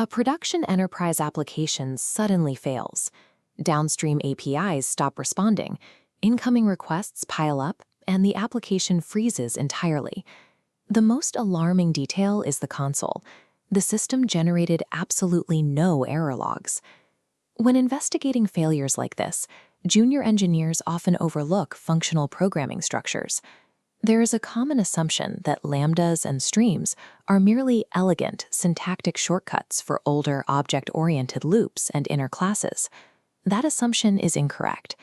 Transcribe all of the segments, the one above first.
A production enterprise application suddenly fails. Downstream APIs stop responding, incoming requests pile up, and the application freezes entirely. The most alarming detail is the console. The system generated absolutely no error logs. When investigating failures like this, junior engineers often overlook functional programming structures. There is a common assumption that lambdas and streams are merely elegant syntactic shortcuts for older object-oriented loops and inner classes. That assumption is incorrect.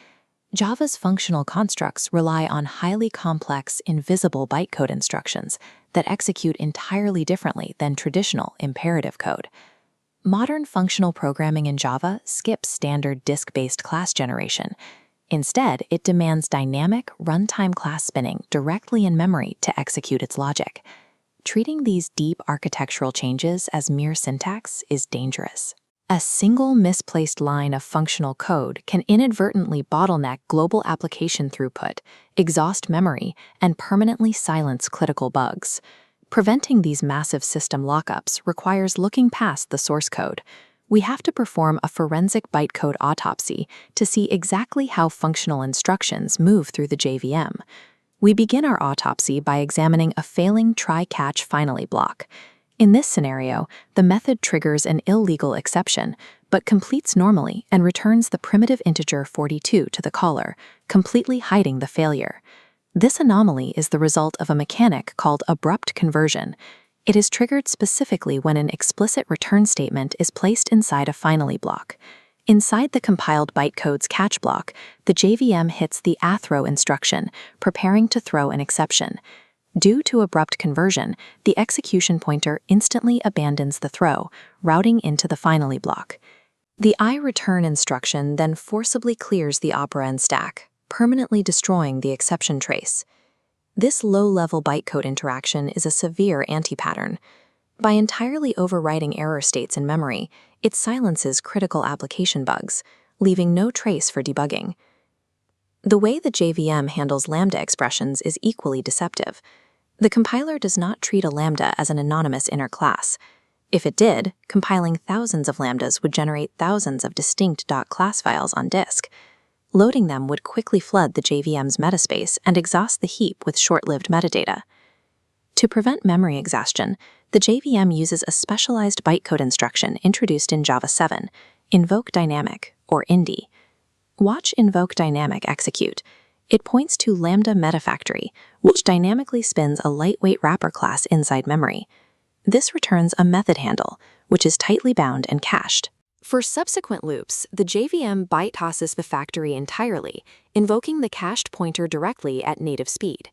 Java's functional constructs rely on highly complex, invisible bytecode instructions that execute entirely differently than traditional imperative code. Modern functional programming in Java skips standard disk-based class generation. Instead, it demands dynamic, runtime class spinning directly in memory to execute its logic. Treating these deep architectural changes as mere syntax is dangerous. A single misplaced line of functional code can inadvertently bottleneck global application throughput, exhaust memory, and permanently silence critical bugs. Preventing these massive system lockups requires looking past the source code. We have to perform a forensic bytecode autopsy to see exactly how functional instructions move through the JVM. We begin our autopsy by examining a failing try-catch finally block. In this scenario, the method triggers an illegal exception, but completes normally and returns the primitive integer 42 to the caller, completely hiding the failure. This anomaly is the result of a mechanic called abrupt conversion. It is triggered specifically when an explicit return statement is placed inside a finally block. Inside the compiled bytecode's catch block, the JVM hits the athrow instruction, preparing to throw an exception. Due to abrupt conversion, the execution pointer instantly abandons the throw, routing into the finally block. The ireturn instruction then forcibly clears the operand stack, permanently destroying the exception trace. This low-level bytecode interaction is a severe anti-pattern. By entirely overwriting error states in memory, it silences critical application bugs, leaving no trace for debugging. The way the JVM handles lambda expressions is equally deceptive. The compiler does not treat a lambda as an anonymous inner class. If it did, compiling thousands of lambdas would generate thousands of distinct .class files on disk. Loading them would quickly flood the JVM's metaspace and exhaust the heap with short-lived metadata. To prevent memory exhaustion, the JVM uses a specialized bytecode instruction introduced in Java 7, invokedynamic, or IND. Watch invokedynamic execute. It points to LambdaMetafactory, which dynamically spins a lightweight wrapper class inside memory. This returns a method handle, which is tightly bound and cached. For subsequent loops, the JVM bytecoses the factory entirely, invoking the cached pointer directly at native speed.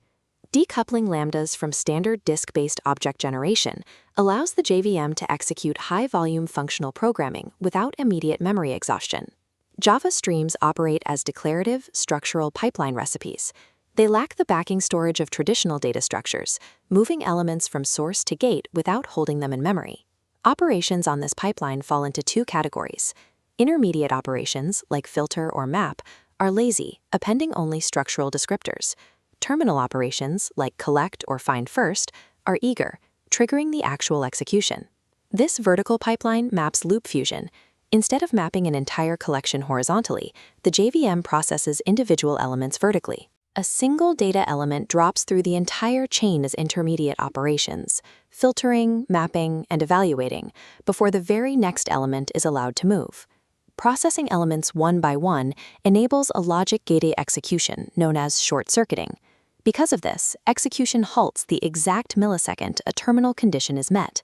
Decoupling lambdas from standard disk-based object generation allows the JVM to execute high-volume functional programming without immediate memory exhaustion. Java streams operate as declarative, structural pipeline recipes. They lack the backing storage of traditional data structures, moving elements from source to gate without holding them in memory. Operations on this pipeline fall into two categories. Intermediate operations, like filter or map, are lazy, appending only structural descriptors. Terminal operations, like collect or find first, are eager, triggering the actual execution. This vertical pipeline maps loop fusion. Instead of mapping an entire collection horizontally, the JVM processes individual elements vertically. A single data element drops through the entire chain as intermediate operations, filtering, mapping, and evaluating, before the very next element is allowed to move. Processing elements one by one enables a logic-gated execution known as short-circuiting. Because of this, execution halts the exact millisecond a terminal condition is met.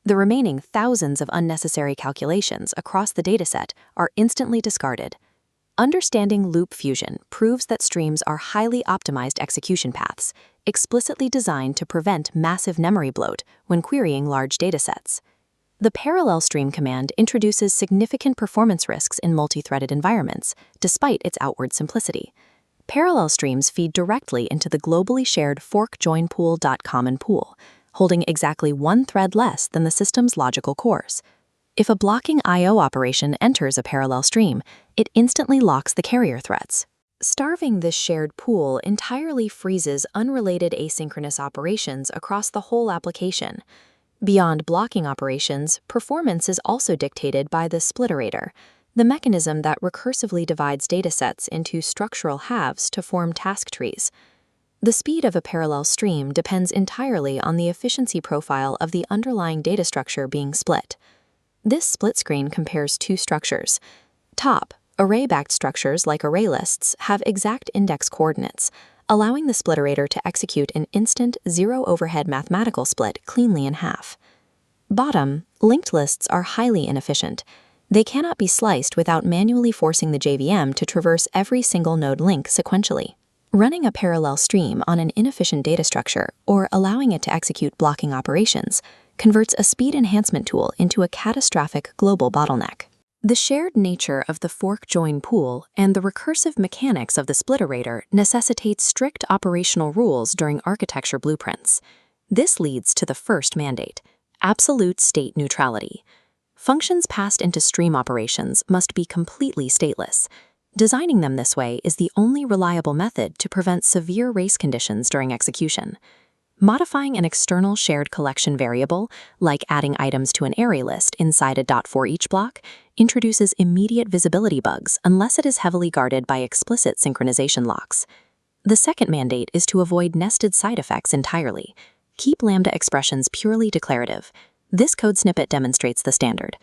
The remaining thousands of unnecessary calculations across the dataset are instantly discarded. Understanding loop fusion proves that streams are highly optimized execution paths, explicitly designed to prevent massive memory bloat when querying large datasets. The parallel stream command introduces significant performance risks in multi-threaded environments, despite its outward simplicity. Parallel streams feed directly into the globally shared ForkJoinPool.common pool, holding exactly one thread less than the system's logical cores. If a blocking I/O operation enters a parallel stream, it instantly locks the carrier threads. Starving this shared pool entirely freezes unrelated asynchronous operations across the whole application. Beyond blocking operations, performance is also dictated by the splitterator, the mechanism that recursively divides datasets into structural halves to form task trees. The speed of a parallel stream depends entirely on the efficiency profile of the underlying data structure being split. This split screen compares two structures. Top, array-backed structures like array lists have exact index coordinates, allowing the splitterator to execute an instant, zero-overhead mathematical split cleanly in half. Bottom, linked lists are highly inefficient. They cannot be sliced without manually forcing the JVM to traverse every single node link sequentially. Running a parallel stream on an inefficient data structure, or allowing it to execute blocking operations, converts a speed enhancement tool into a catastrophic global bottleneck. The shared nature of the ForkJoinPool and the recursive mechanics of the splitterator necessitate strict operational rules during architecture blueprints. This leads to the first mandate: absolute state neutrality. Functions passed into stream operations must be completely stateless. Designing them this way is the only reliable method to prevent severe race conditions during execution. Modifying an external shared collection variable, like adding items to an array list inside a .forEach block, introduces immediate visibility bugs unless it is heavily guarded by explicit synchronization locks. The second mandate is to avoid nested side effects entirely. Keep Lambda expressions purely declarative. This code snippet demonstrates the standard.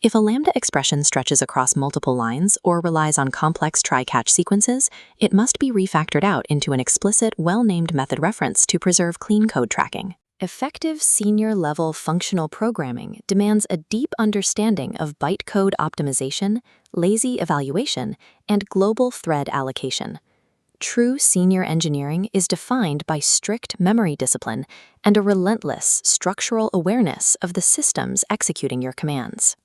If a Lambda expression stretches across multiple lines or relies on complex try-catch sequences, it must be refactored out into an explicit, well-named method reference to preserve clean code tracking. Effective senior-level functional programming demands a deep understanding of bytecode optimization, lazy evaluation, and global thread allocation. True senior engineering is defined by strict memory discipline and a relentless structural awareness of the systems executing your commands.